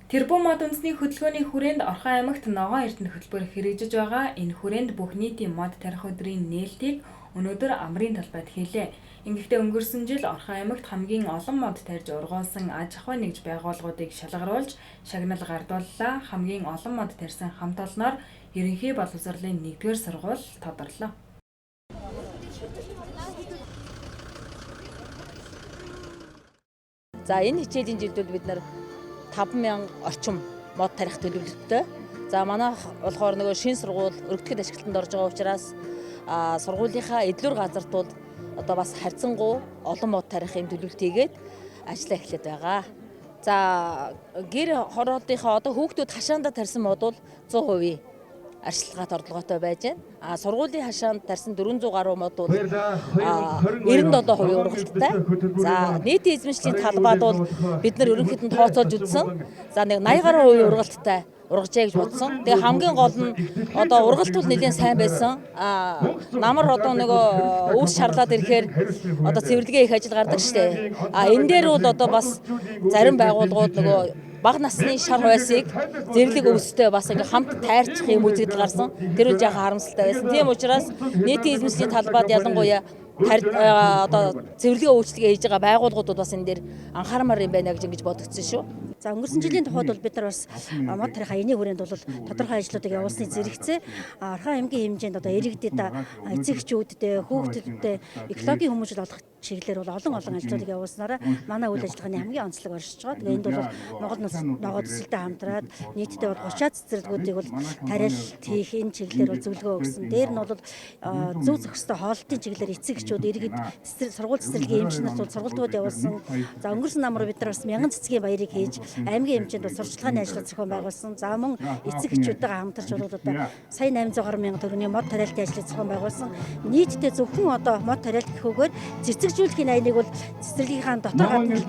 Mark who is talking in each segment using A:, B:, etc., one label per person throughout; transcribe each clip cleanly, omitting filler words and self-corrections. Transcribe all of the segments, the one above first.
A: Тэрбум мод үндэсний хөтөлбөрийн хүрээнд Орхон аймагт ногоон эрдэнэ хөтөлбөр хэрэгжиж байгаа. Энэ хүрээнд бүх нийтийн мод тарих өдрийн нээлтийг өнөөдөр амрын талбайд хийлээ. Ингэхдээ өнгөрсөн жил Орхон аймагт хамгийн олон мод тарьж ургуулсан аж ахуй нэгж байгууллагуудыг шалгаруулж шагнал гардууллаа. Хамгийн олон мод тарьсан хамт олноор ерөнхий боловсролын 1-р сургууль тодорлоо.
B: За энэ хичээлийн жилд бид нар 5,000 орчим мод тарих төлөвлөлттэй. За манайх болохоор нөгөө шинэ сургууль өргөдөхөд ашиглалтанд орж байгаа учраас сургуулийнхаа эдлүүр газарт бол одоо бас харьцангуй олон мод тарихын төлөвлөлтийгээд ажиллаа эхлэхэд байгаа. За гэр хорооллынхаа одоо хүүхдүүд хашаанда тарьсан мод бол 100% арчилгаат орлоготой байж байна. Сургуулийн хашаанд тарьсан 400 гаруй мод бол 97% ургалттай. За нийтийн эзэмшлийн талбайд бол бид нар ерөнхийд нь тооцоолж үзсэн. За нэг 80 гаруй % ургалттай ургажээ гэж бодсон. Тэгээ хамгийн гол нь одоо ургалт бол нэлээд сайн байсан. Намар одоо нөгөө үүс шарлаад ирэхээр одоо цэвэрлэгээ их ажил гардаг штэ. Энэ дээр бол одоо бас зарим байгууллагууд нөгөө бага насны шар хувьсыг зэрлэг өвстэй бас ингээ хамт тайрчих юм үзэгдэл гарсан. Тэр үл жаахан харамсалтай байсан. Тийм учраас нийтийн эзэмшлийн талбайд ялангуяа одоо цэвэрлэгээ үйлчлэгээ хийж байгаа байгууллагууд бас энэ дээр анхаармаар юм байна гэж бодогдсон шүү. За өнгөрсөн жилийн тухайд бол бид нар бас мод тарих аяны хүрээнд бол тодорхой ажлуудыг явуулсны зэрэгцээ Орхон аймгийн хэмжээнд одоо иргэдэд эцэгчүүдтэй хүүхдүүдтэй экологийн хүмүүжил олох чиглэлээр бол олон ажлуудыг явуулснараа манай үйл ажиллагааны хамгийн онцлог оршиж байгаа. Тэгээ энд бол Монгол ногоон төсөлтэй хамтраад нийтдээ бол 30-аад цэцэрлэгүүдийг бол тариалт хийх энэ чиглэлээр бол зөвлөгөө өгсөн. Дээр нь бол зөв зохистой хоолтын чиглэлээр эцэгчүүд иргэд сургууль цэцэрлэгийн эмчнэрт бол сургалтууд явуулсан. За өнгөрсөн намар бид нар бас 1000 цэцгийн баярыг хийж аймгийн хэмжээнд бол сурчлагын ажлууд зохион байгуулсан. За мөн эцэгчүүдтэйгээ хамтарч бол одоо сая 800 гаруй мянган төгрөгийн мод тариалтын ажлыг зохион байгуулсан. Нийтдээ зөвхөн одоо мод тариалт гэхүүгээр цэцэгжүүлэхийн аяныг бол цэцэрлэгийнхаа дотор гадна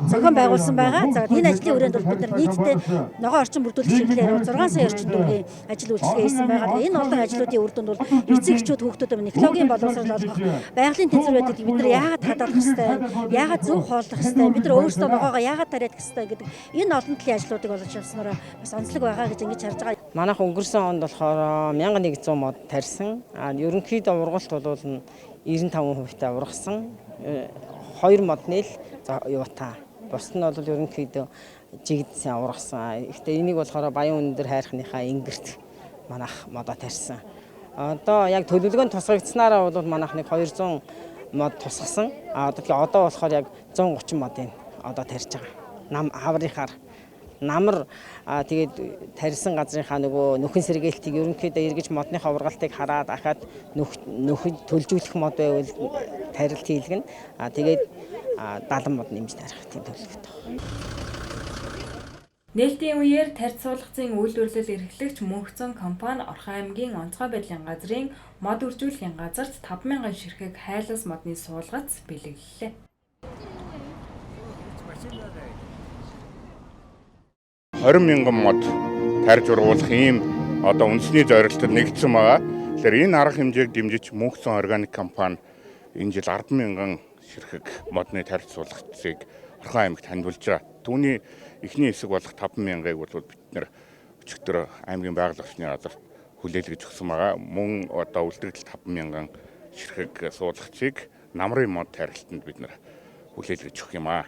B: зохион байгуулсан байгаа. За энэ ажлын хүрээнд бол бид нар нийтдээ ногоон орчин бүрдүүлэх чиглэлээр бол 6 сая орчим төгрөгийн ажил үйлчилгээ хийсэн байгаа. Энэ олон ажлуудын үр дүнд бол эцэгчүүд хүүхдүүд өмнө экологийн боловсрол олгох, байгалийн тэнцвэр байдаг бид нар яагаад хадгалах ёстой, яагаад зөв хооллох ёстой, бид нар өөрсдөө ногоогоо яагаад тариадах ёстой гэдэг энэ олон талын ажлуудыг олж явснараа бас онцлог байгаа гэж ингэж харж байгаа.
C: Манайх өнгөрсөн онд болохоор 1100 мод тарьсан. Ерөнхийдөө ургалт бол 95% та ургасан. 2 модны л юутай. Бус нь бол ерөнхийдөө жигдсэн ургасан. Гэхдээ энийг болохоор Баян өндөр хайрхныхаа ингэрт манайх модоо тарьсан. Одоо яг төлөвлөгөөнд тусгагдсанараа бол манайх нэг 200 мод тусгасан. Одоо болохоор яг 130 модын одоо тарьж байгаа. Нам хаврынхаар намар тэгээд тарьсан газрынхаа нөгөө нөхөн сэргээлтийг ерөнхийдөө эргэж модныхаа ургалтыг хараад ахаад нөхөд төлжүүлэх мод байвал тарилт хийлгэн. Тэгээд 70 мод нэмж тарих тийм төлөвлөгөөтэй байна.
A: Нээлтийн үеэр тарьц суулгацын үйлдвэрлэл эрхлэгч Мөнхцөн компани Орхон аймгийн онцгой байдлын газрын мод үржүүлэхийн газарт 5,000 ширхэг хайлас модны суулгац бэлэглэлээ.
D: 20,000 мод тарьж ургуулах ийм одоо үндэсний зорилтод нэгдсэн байгаа. Тэгэхээр энэ арга хэмжээг дэмжиж Мөнхцөн органик компани энэ жил 10,000 ширхэг модны тарьж суулгацыг Орхон аймагт хандивуулж байгаа. Түүний эхний хэсэг болох 5,000-ыг бол бид нэр өчигдөр аймгийн байгаль орчны газарт хүлээлгэж өгсөн байгаа. Мөн одоо үлдэгдэл 5,000 ширхэг суулгацыг намрын мод тарилтанд бид нэр хүлээлгэж өгөх юм аа.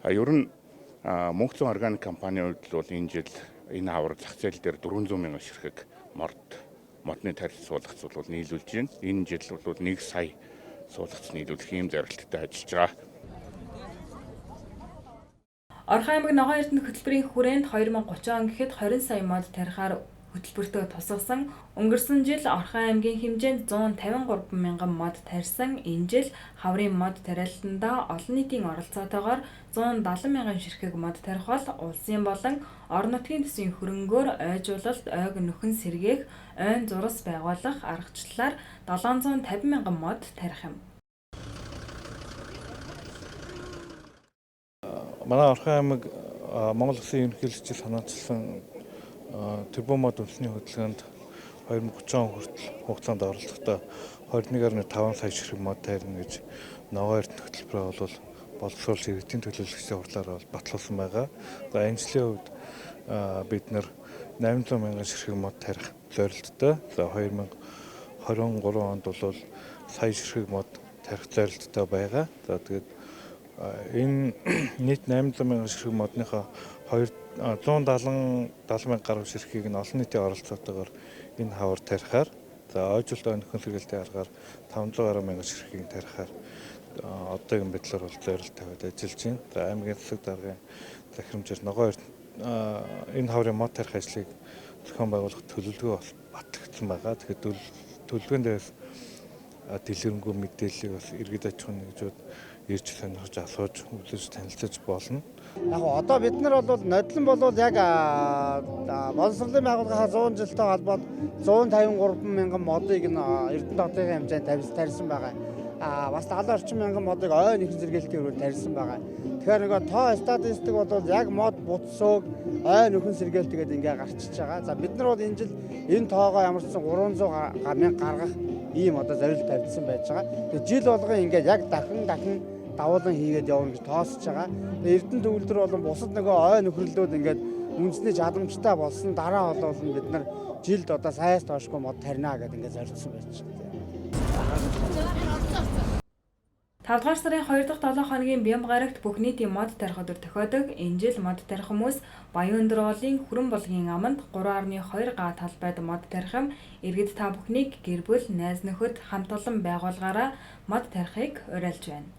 D: Ер нь Мөнхцөн органик компанийн хувьд бол энэ жил энэ авар зах зээл дээр 400,000 ширхэг модны тарьж суулгац бол нийлүүлж байна. Энэ жил бол 1 сая суулгац нийлүүлэх ийм зорилттой ажиллаж байгаа.
A: Орхон аймаг ногоон эрдэнэ хөтөлбөрийн хүрээнд 2030 он гэхэд 20 сая мод тарихаар хөтөлбөртөө тусгасан. Өнгөрсөн жил Орхон аймгийн хэмжээнд 153 мянган мод тарьсан. Энэ жил хаврын мод тариалтандаа олон нийтийн оролцоотойгоор 170 мянган ширхэг мод тарих бол улсын болон орон нутгийн төсвийн хөрөнгөөр ойжуулалт, ойг нөхөн сэргээх, ойн зурас байгуулах аргачлалаар 750 мянган мод тарих юм.
E: Манай Орхон аймаг Монгол Улсын ерөнхийлөгчид санаачилсан тэрбум мод үндэсний хөтөлбөрөнд 2030 он хүртэл хугацаанд оролцохдоо 21.5 сая ширхэг мод тарина гэж ногоон эрдэнэ хөтөлбөрөө бол боловсруулж иргэдийн төлөөлөгчдийн хурлаар бол батлуулсан байгаа. За энэ жилийн хувьд бид нэр 800 мянган ширхэг мод тарих зорилттой. За 2023 онд бол сая ширхэг мод тарих зорилттой байгаа. За тэгээд энэ нийт 800 мянган ширхэг модныхоо 170 мянга гаруй ширхгийг нь олон нийтийн оролцоотойгоор энэ хавар тарихаар, за ойжуулалтын нөхөн сэргээлтийн аргаар 500 гаруй мянган ширхгийг тарихаар одоогийн байдлаар бол зорилт тавиад ажиллаж байна. За аймгийн засаг даргын захирамжаар ногоон энэ хаврын мод тарих ажлыг зохион байгуулах төлөвлөгөө бол батлагдсан байгаа. Тэгэхээр төлөвлөгөөнд дээрээс дэлгэрэнгүй мэдээллийг бас иргэд аж ахуйн нэгжүүд ирж сонирхож асууж үлээж танилцаж болно.
F: Яг одоо бид нар бол нодлон болвол яг боловсролын байгууллагынхаа 100 жилтэй холбоод 153 мянган модыг Эрдэнэ хотын хэмжээнд тарьсан байгаа. Бас 70 орчим мянган модыг ойн их зэрэгэлтийн өрөөнд тарьсан байгаа. Тэгэхээр нөгөө тоо статистик бол яг мод буцсууг ойн нөхөн сэргээлт гэдэг ингээ гарчиж байгаа. За бид нар бол энэ жил энэ тоогоо ямар ч 300 мянга гаргах ийм одоо зорилт тавьсан байж байгаа. Тэгээ жил болгон ингээ яг дахин давуулан хийгээд явна гэж тоосч байгаа. Тэгээ Эрдэнэ төвлөрөө болон бусад нөгөө ойн нөхрөлдүүд ингээд үндэсний чадамжтай болсон дараа бол бид нар жилд одоо саяас тоошгүй мод тарина гэдэг ингээд зорилтсон байж байгаа.
A: 5 дугаар сарын 2 дахь 7 хоногийн Бямбгарагт бүх нийтийн мод тарих өдөр тохиодог. Энэ жил мод тарих хүмүүс Баян Өндөрволын Хүрэн булгийн аманд 3.2 га талбайд мод тарих юм. Иргэд та бүхнийг гэр бүл, найз нөхөд хамт олон байгууллагаараа мод тарихыг уриалж байна.